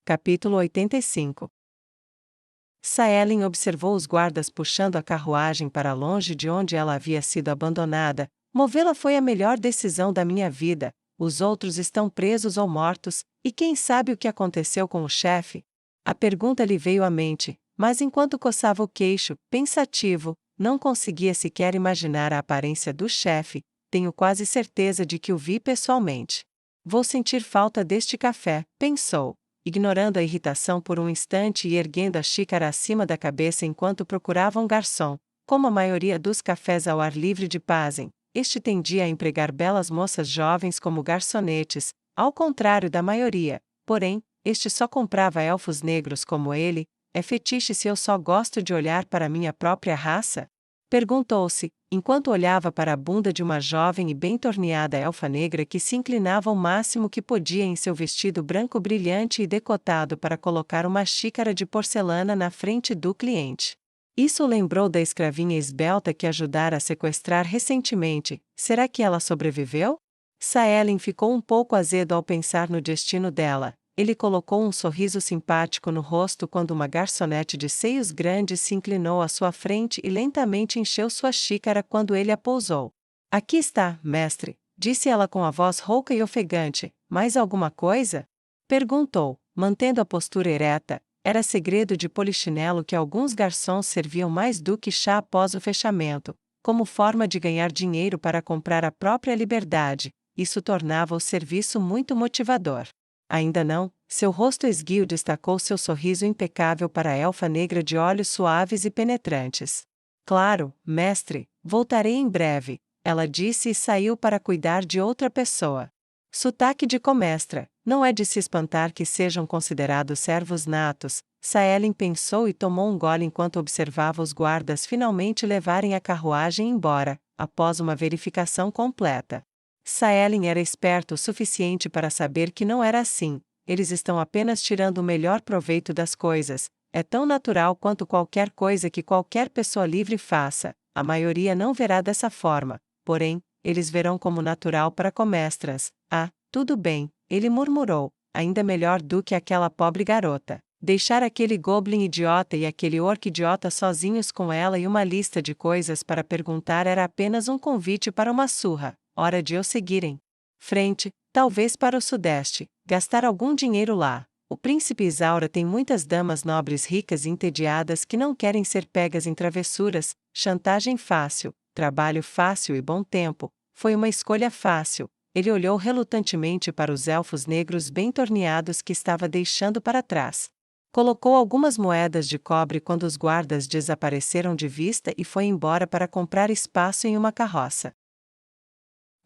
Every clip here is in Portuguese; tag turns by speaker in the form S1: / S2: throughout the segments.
S1: Capítulo 85. Saelen observou os guardas puxando a carruagem para longe de onde ela havia sido abandonada. Movê-la foi a melhor decisão da minha vida. Os outros estão presos ou mortos, e quem sabe o que aconteceu com o chefe? A pergunta lhe veio à mente, mas enquanto coçava o queixo, pensativo, não conseguia sequer imaginar a aparência do chefe. Tenho quase certeza de que o vi pessoalmente. Vou sentir falta deste café, pensou, ignorando a irritação por um instante e erguendo a xícara acima da cabeça enquanto procurava um garçom. Como a maioria dos cafés ao ar livre de Pazen, este tendia a empregar belas moças jovens como garçonetes, ao contrário da maioria. Porém, este só comprava elfos negros como ele. É fetiche se eu só gosto de olhar para minha própria raça? Perguntou-se, enquanto olhava para a bunda de uma jovem e bem torneada elfa negra que se inclinava o máximo que podia em seu vestido branco brilhante e decotado para colocar uma xícara de porcelana na frente do cliente. Isso o lembrou da escravinha esbelta que ajudara a sequestrar recentemente. Será que ela sobreviveu? Saelen ficou um pouco azedo ao pensar no destino dela. Ele colocou um sorriso simpático no rosto quando uma garçonete de seios grandes se inclinou à sua frente e lentamente encheu sua xícara quando ele a pousou. Aqui está, mestre, disse ela com a voz rouca e ofegante. Mais alguma coisa? Perguntou, mantendo a postura ereta. Era segredo de polichinelo que alguns garçons serviam mais do que chá após o fechamento, como forma de ganhar dinheiro para comprar a própria liberdade. Isso tornava o serviço muito motivador. Ainda não, seu rosto esguio destacou seu sorriso impecável para a elfa negra de olhos suaves e penetrantes. Claro, mestre, voltarei em breve, ela disse e saiu para cuidar de outra pessoa. Sotaque de comestra, não é de se espantar que sejam considerados servos natos. Saelen pensou e tomou um gole enquanto observava os guardas finalmente levarem a carruagem embora, após uma verificação completa. Saelen era esperto o suficiente para saber que não era assim. Eles estão apenas tirando o melhor proveito das coisas. É tão natural quanto qualquer coisa que qualquer pessoa livre faça. A maioria não verá dessa forma. Porém, eles verão como natural para comestras. Ah, tudo bem, ele murmurou. Ainda melhor do que aquela pobre garota. Deixar aquele goblin idiota e aquele orc idiota sozinhos com ela e uma lista de coisas para perguntar era apenas um convite para uma surra. Hora de o seguirem. Frente, talvez para o sudeste, gastar algum dinheiro lá. O príncipe Isaura tem muitas damas nobres ricas e entediadas que não querem ser pegas em travessuras. Chantagem fácil, trabalho fácil e bom tempo. Foi uma escolha fácil. Ele olhou relutantemente para os elfos negros bem torneados que estava deixando para trás. Colocou algumas moedas de cobre quando os guardas desapareceram de vista e foi embora para comprar espaço em uma carroça.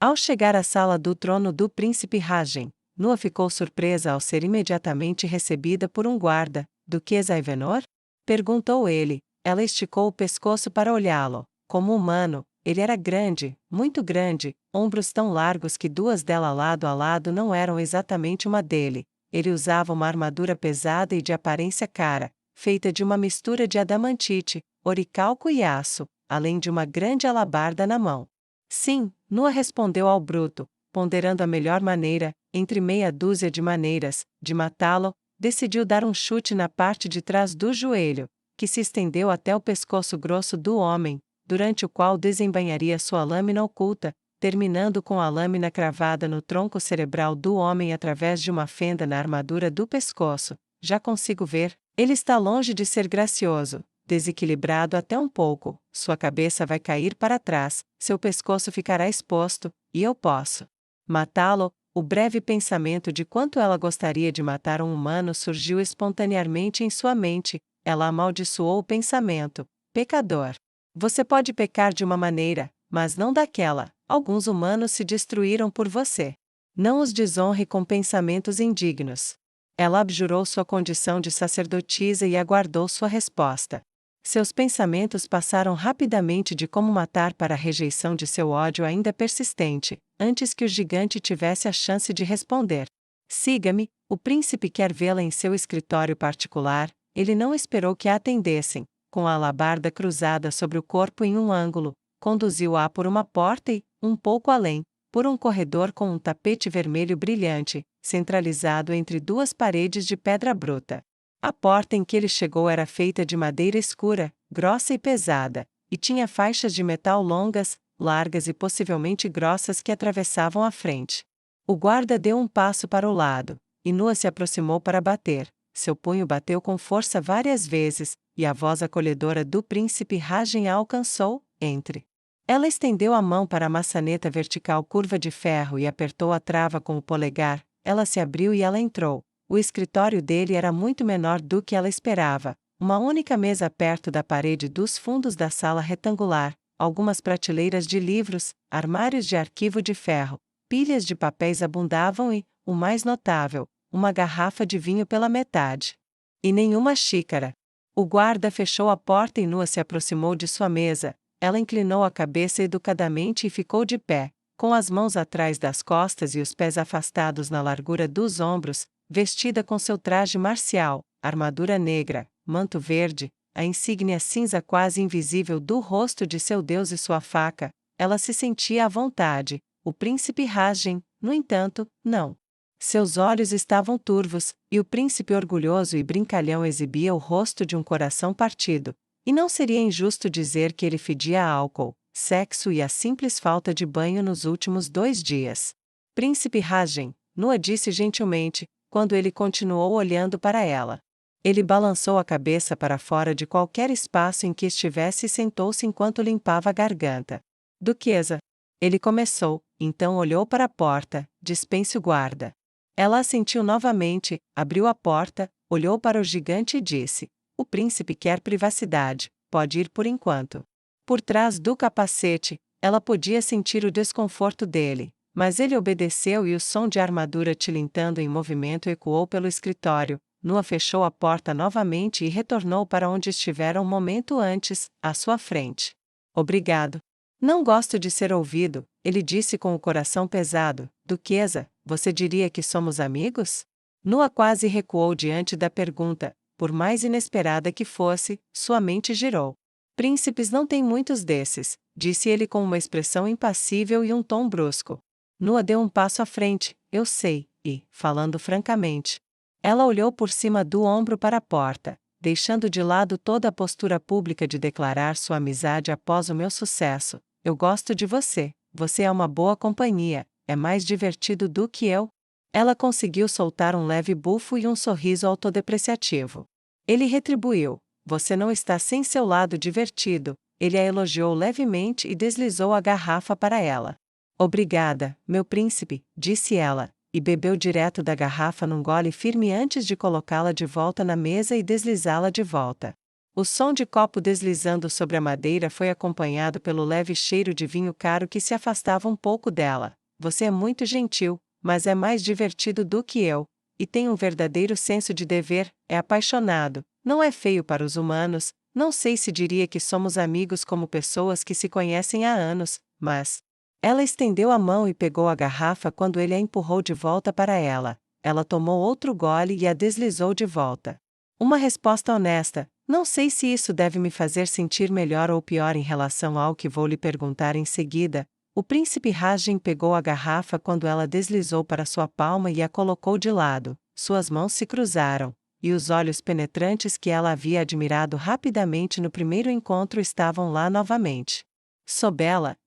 S1: Ao chegar à sala do trono do príncipe Rajen, Nua ficou surpresa ao ser imediatamente recebida por um guarda. Duquesa Ivenor? Perguntou ele. Ela esticou o pescoço para olhá-lo. Como humano, ele era grande, muito grande, ombros tão largos que duas dela lado a lado não eram exatamente uma dele. Ele usava uma armadura pesada e de aparência cara, feita de uma mistura de adamantite, oricalco e aço, além de uma grande alabarda na mão. Sim, Nua respondeu ao bruto, ponderando a melhor maneira, entre meia dúzia de maneiras, de matá-lo. Decidiu dar um chute na parte de trás do joelho, que se estendeu até o pescoço grosso do homem, durante o qual desembainharia sua lâmina oculta, terminando com a lâmina cravada no tronco cerebral do homem através de uma fenda na armadura do pescoço. Já consigo ver, ele está longe de ser gracioso. Desequilibrado até um pouco, sua cabeça vai cair para trás, seu pescoço ficará exposto, e eu posso matá-lo. O breve pensamento de quanto ela gostaria de matar um humano surgiu espontaneamente em sua mente. Ela amaldiçoou o pensamento. Pecador. Você pode pecar de uma maneira, mas não daquela. Alguns humanos se destruíram por você. Não os desonre com pensamentos indignos. Ela abjurou sua condição de sacerdotisa e aguardou sua resposta. Seus pensamentos passaram rapidamente de como matar para a rejeição de seu ódio ainda persistente, antes que o gigante tivesse a chance de responder. Siga-me, o príncipe quer vê-la em seu escritório particular. Ele não esperou que a atendessem. Com a alabarda cruzada sobre o corpo em um ângulo, conduziu-a por uma porta e, um pouco além, por um corredor com um tapete vermelho brilhante, centralizado entre duas paredes de pedra bruta. A porta em que ele chegou era feita de madeira escura, grossa e pesada, e tinha faixas de metal longas, largas e possivelmente grossas que atravessavam a frente. O guarda deu um passo para o lado, e Nua se aproximou para bater. Seu punho bateu com força várias vezes, e a voz acolhedora do príncipe Rajen a alcançou. Entre. Ela estendeu a mão para a maçaneta vertical curva de ferro e apertou a trava com o polegar. Ela se abriu e ela entrou. O escritório dele era muito menor do que ela esperava. Uma única mesa perto da parede dos fundos da sala retangular, algumas prateleiras de livros, armários de arquivo de ferro, pilhas de papéis abundavam e, o mais notável, uma garrafa de vinho pela metade. E nenhuma xícara. O guarda fechou a porta e Nua se aproximou de sua mesa. Ela inclinou a cabeça educadamente e ficou de pé, com as mãos atrás das costas e os pés afastados na largura dos ombros, vestida com seu traje marcial, armadura negra, manto verde, a insígnia cinza quase invisível do rosto de seu deus e sua faca. Ela se sentia à vontade. O príncipe Rajen, no entanto, não. Seus olhos estavam turvos, e o príncipe orgulhoso e brincalhão exibia o rosto de um coração partido. E não seria injusto dizer que ele fedia a álcool, sexo e a simples falta de banho nos últimos 2 dias. Príncipe Rajen, Nua disse gentilmente, quando ele continuou olhando para ela. Ele balançou a cabeça para fora de qualquer espaço em que estivesse e sentou-se enquanto limpava a garganta. Duquesa. Ele começou, então olhou para a porta. Dispense o guarda. Ela assentiu novamente, abriu a porta, olhou para o gigante e disse: o príncipe quer privacidade, pode ir por enquanto. Por trás do capacete, ela podia sentir o desconforto dele, mas ele obedeceu e o som de armadura tilintando em movimento ecoou pelo escritório. Nua fechou a porta novamente e retornou para onde estivera um momento antes, à sua frente. Obrigado. Não gosto de ser ouvido, ele disse com o coração pesado. Duquesa, você diria que somos amigos? Nua quase recuou diante da pergunta. Por mais inesperada que fosse, sua mente girou. Príncipes não têm muitos desses, disse ele com uma expressão impassível e um tom brusco. Nua deu um passo à frente. Eu sei, e, falando francamente. Ela olhou por cima do ombro para a porta, deixando de lado toda a postura pública de declarar sua amizade após o meu sucesso. Eu gosto de você, você é uma boa companhia, é mais divertido do que eu. Ela conseguiu soltar um leve bufo e um sorriso autodepreciativo. Ele retribuiu: você não está sem seu lado divertido. Ele a elogiou levemente e deslizou a garrafa para ela. Obrigada, meu príncipe, disse ela, e bebeu direto da garrafa num gole firme antes de colocá-la de volta na mesa e deslizá-la de volta. O som de copo deslizando sobre a madeira foi acompanhado pelo leve cheiro de vinho caro que se afastava um pouco dela. Você é muito gentil, mas é mais divertido do que eu, e tem um verdadeiro senso de dever, é apaixonado, não é feio para os humanos, não sei se diria que somos amigos como pessoas que se conhecem há anos, mas... Ela estendeu a mão e pegou a garrafa quando ele a empurrou de volta para ela. Ela tomou outro gole e a deslizou de volta. Uma resposta honesta. Não sei se isso deve me fazer sentir melhor ou pior em relação ao que vou lhe perguntar em seguida. O príncipe Rajen pegou a garrafa quando ela deslizou para sua palma e a colocou de lado. Suas mãos se cruzaram, e os olhos penetrantes que ela havia admirado rapidamente no primeiro encontro estavam lá novamente. Sob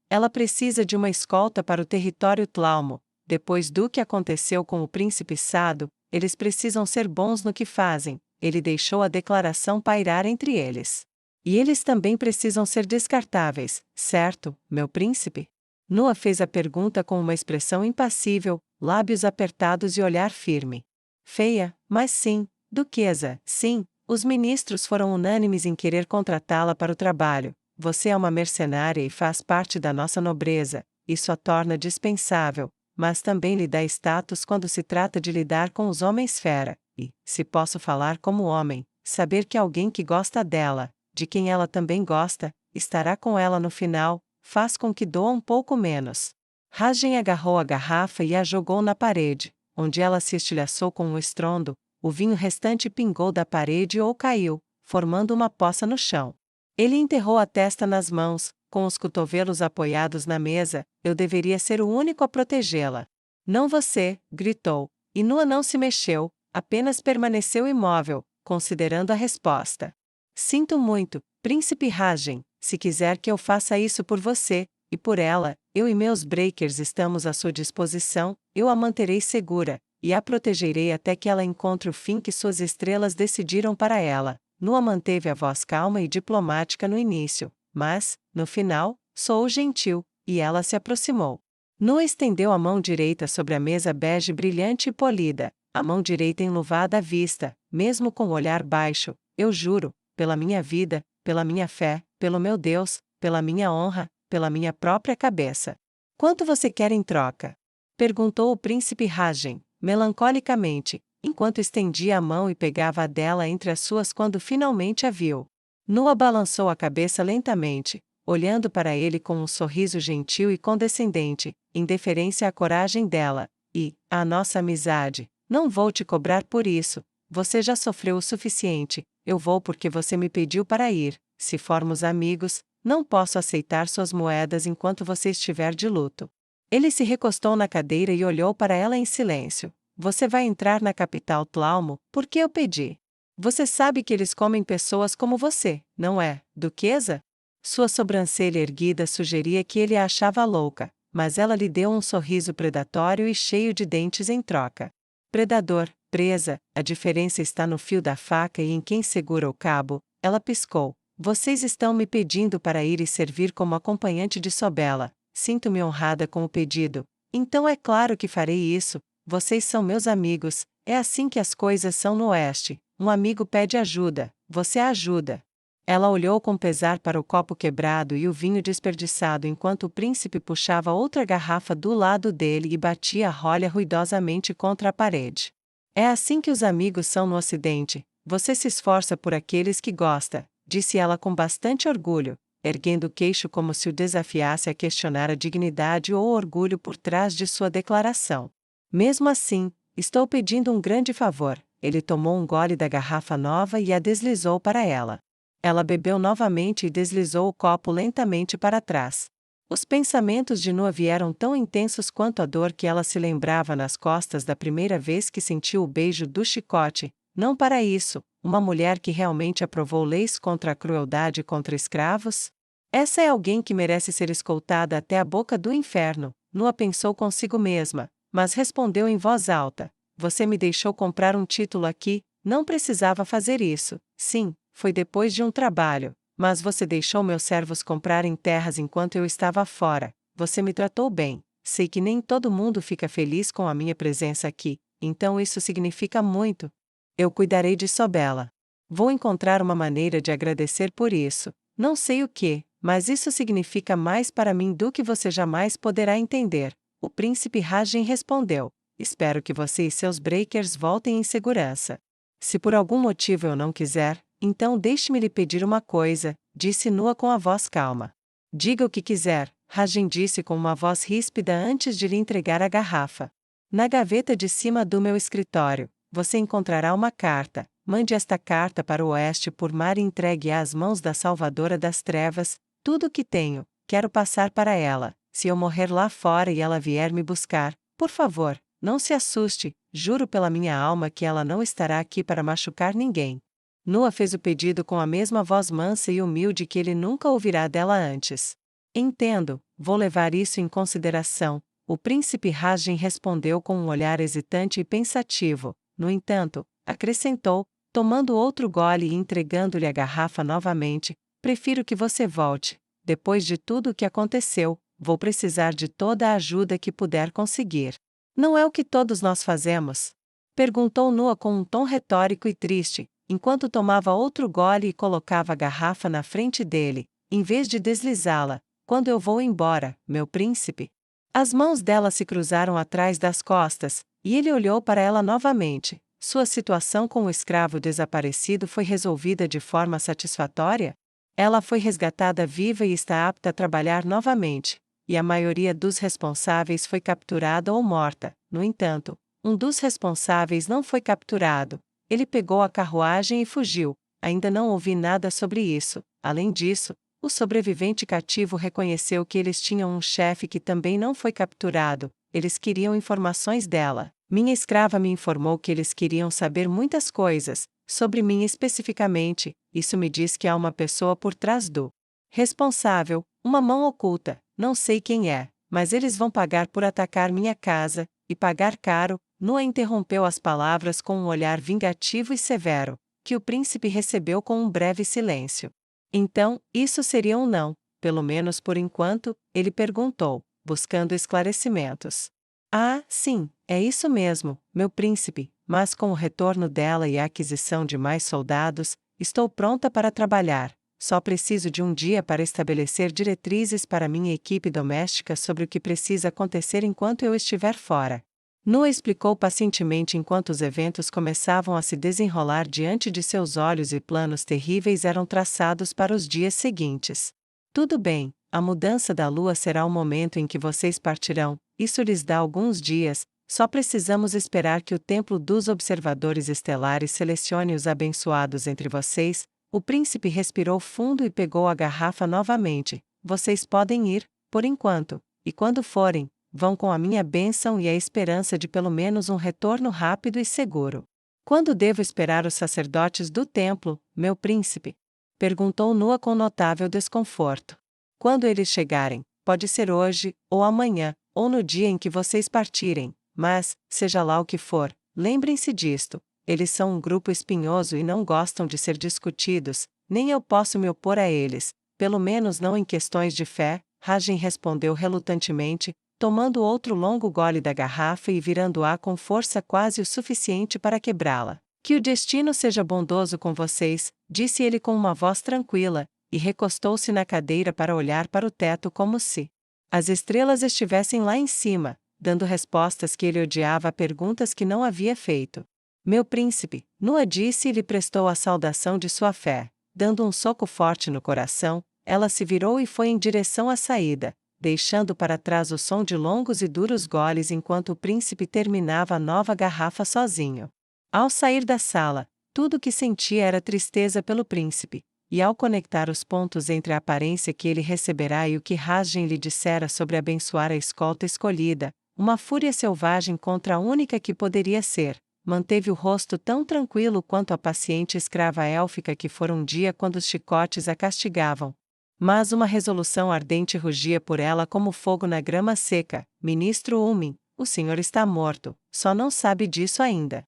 S1: ela precisa de uma escolta para o território Tlaumo. Depois do que aconteceu com o príncipe Sado, eles precisam ser bons no que fazem. Ele deixou a declaração pairar entre eles. E eles também precisam ser descartáveis, certo, meu príncipe? Nua fez a pergunta com uma expressão impassível, lábios apertados e olhar firme. Feia, mas sim, duquesa, sim, os ministros foram unânimes em querer contratá-la para o trabalho. Você é uma mercenária e faz parte da nossa nobreza, isso a torna dispensável, mas também lhe dá status quando se trata de lidar com os homens-fera. E, se posso falar como homem, saber que alguém que gosta dela, de quem ela também gosta, estará com ela no final, faz com que doa um pouco menos. Rajen agarrou a garrafa e a jogou na parede, onde ela se estilhaçou com um estrondo, o vinho restante pingou da parede ou caiu, formando uma poça no chão. Ele enterrou a testa nas mãos, com os cotovelos apoiados na mesa, eu deveria ser o único a protegê-la. Não você, gritou, e Nua não se mexeu, apenas permaneceu imóvel, considerando a resposta. Sinto muito, Príncipe Rajen, se quiser que eu faça isso por você, e por ela, eu e meus breakers estamos à sua disposição, eu a manterei segura, e a protegerei até que ela encontre o fim que suas estrelas decidiram para ela. Nua manteve a voz calma e diplomática no início, mas, no final, soou gentil, e ela se aproximou. Nua estendeu a mão direita sobre a mesa bege brilhante e polida, a mão direita enluvada à vista, mesmo com o olhar baixo. Eu juro, pela minha vida, pela minha fé, pelo meu Deus, pela minha honra, pela minha própria cabeça. Quanto você quer em troca? Perguntou o príncipe Rajen, melancolicamente, enquanto estendia a mão e pegava a dela entre as suas quando finalmente a viu. Nua balançou a cabeça lentamente, olhando para ele com um sorriso gentil e condescendente, em deferência à coragem dela, e, à nossa amizade, não vou te cobrar por isso, você já sofreu o suficiente, eu vou porque você me pediu para ir, se formos amigos, não posso aceitar suas moedas enquanto você estiver de luto. Ele se recostou na cadeira e olhou para ela em silêncio. Você vai entrar na capital Tlaumo, porque eu pedi. Você sabe que eles comem pessoas como você, não é, duquesa? Sua sobrancelha erguida sugeria que ele a achava louca, mas ela lhe deu um sorriso predatório e cheio de dentes em troca. Predador, presa, a diferença está no fio da faca e em quem segura o cabo, ela piscou. Vocês estão me pedindo para ir e servir como acompanhante de Sobela. Sinto-me honrada com o pedido. Então é claro que farei isso. Vocês são meus amigos. É assim que as coisas são no Oeste. Um amigo pede ajuda, você a ajuda. Ela olhou com pesar para o copo quebrado e o vinho desperdiçado enquanto o príncipe puxava outra garrafa do lado dele e batia a rolha ruidosamente contra a parede. É assim que os amigos são no Ocidente. Você se esforça por aqueles que gosta, disse ela com bastante orgulho, erguendo o queixo como se o desafiasse a questionar a dignidade ou o orgulho por trás de sua declaração. Mesmo assim, estou pedindo um grande favor. Ele tomou um gole da garrafa nova e a deslizou para ela. Ela bebeu novamente e deslizou o copo lentamente para trás. Os pensamentos de Nua vieram tão intensos quanto a dor que ela se lembrava nas costas da primeira vez que sentiu o beijo do chicote. Não para isso, uma mulher que realmente aprovou leis contra a crueldade contra escravos? Essa é alguém que merece ser escoltada até a boca do inferno, Nua pensou consigo mesma, mas respondeu em voz alta. Você me deixou comprar um título aqui, não precisava fazer isso. Sim, foi depois de um trabalho, mas você deixou meus servos comprarem terras enquanto eu estava fora. Você me tratou bem. Sei que nem todo mundo fica feliz com a minha presença aqui, então isso significa muito. Eu cuidarei de Sobela. Vou encontrar uma maneira de agradecer por isso. Não sei o que, mas isso significa mais para mim do que você jamais poderá entender. O príncipe Rajen respondeu. Espero que você e seus breakers voltem em segurança. Se por algum motivo eu não quiser, então deixe-me lhe pedir uma coisa, disse Nua com a voz calma. Diga o que quiser, Rajen disse com uma voz ríspida antes de lhe entregar a garrafa. Na gaveta de cima do meu escritório, você encontrará uma carta. Mande esta carta para o Oeste por mar e entregue às mãos da Salvadora das Trevas, tudo o que tenho, quero passar para ela. Se eu morrer lá fora e ela vier me buscar, por favor, não se assuste, juro pela minha alma que ela não estará aqui para machucar ninguém. Nua fez o pedido com a mesma voz mansa e humilde que ele nunca ouvirá dela antes. Entendo, vou levar isso em consideração, o príncipe Rajen respondeu com um olhar hesitante e pensativo. No entanto, acrescentou, tomando outro gole e entregando-lhe a garrafa novamente, prefiro que você volte. Depois de tudo o que aconteceu, vou precisar de toda a ajuda que puder conseguir. Não é o que todos nós fazemos? Perguntou Nua com um tom retórico e triste, enquanto tomava outro gole e colocava a garrafa na frente dele, em vez de deslizá-la. Quando eu vou embora, meu príncipe? As mãos dela se cruzaram atrás das costas, e ele olhou para ela novamente. Sua situação com o escravo desaparecido foi resolvida de forma satisfatória? Ela foi resgatada viva e está apta a trabalhar novamente, e a maioria dos responsáveis foi capturada ou morta. No entanto, um dos responsáveis não foi capturado. Ele pegou a carruagem e fugiu. Ainda não ouvi nada sobre isso. Além disso, O sobrevivente cativo reconheceu que eles tinham um chefe que também não foi capturado. Eles queriam informações dela. Minha escrava me informou que eles queriam saber muitas coisas, sobre mim especificamente. Isso me diz que há uma pessoa por trás do responsável, uma mão oculta, não sei quem é, mas eles vão pagar por atacar minha casa, e pagar caro. Nua interrompeu as palavras com um olhar vingativo e severo, que o príncipe recebeu com um breve silêncio. Então, isso seria um não, pelo menos por enquanto, ele perguntou, buscando esclarecimentos. Ah, sim, é isso mesmo, meu príncipe, mas com o retorno dela e a aquisição de mais soldados, estou pronta para trabalhar. Só preciso de um dia para estabelecer diretrizes para minha equipe doméstica sobre o que precisa acontecer enquanto eu estiver fora. Nua explicou pacientemente enquanto os eventos começavam a se desenrolar diante de seus olhos e planos terríveis eram traçados para os dias seguintes. Tudo bem, a mudança da lua será o momento em que vocês partirão, isso lhes dá alguns dias, só precisamos esperar que o templo dos observadores estelares selecione os abençoados entre vocês. O príncipe respirou fundo e pegou a garrafa novamente. Vocês podem ir, por enquanto, e quando forem, vão com a minha bênção e a esperança de pelo menos um retorno rápido e seguro. Quando devo esperar os sacerdotes do templo, meu príncipe? Perguntou Nua com notável desconforto. Quando eles chegarem, pode ser hoje, ou amanhã, ou no dia em que vocês partirem, mas, seja lá o que for, lembrem-se disto. Eles são um grupo espinhoso e não gostam de ser discutidos, nem eu posso me opor a eles, pelo menos não em questões de fé, Rajin respondeu relutantemente, tomando outro longo gole da garrafa e virando-a com força quase o suficiente para quebrá-la. Que o destino seja bondoso com vocês, disse ele com uma voz tranquila, e recostou-se na cadeira para olhar para o teto como se as estrelas estivessem lá em cima, dando respostas que ele odiava a perguntas que não havia feito. Meu príncipe, Nua disse e lhe prestou a saudação de sua fé. Dando um soco forte no coração, ela se virou e foi em direção à saída, deixando para trás o som de longos e duros goles enquanto o príncipe terminava a nova garrafa sozinho. Ao sair da sala, tudo o que sentia era tristeza pelo príncipe, e ao conectar os pontos entre a aparência que ele receberá e o que Rajin lhe dissera sobre abençoar a escolta escolhida, uma fúria selvagem contra a única que poderia ser, manteve o rosto tão tranquilo quanto a paciente escrava élfica que fora um dia quando os chicotes a castigavam. Mas uma resolução ardente rugia por ela como fogo na grama seca. Ministro Umin, o senhor está morto, só não sabe disso ainda.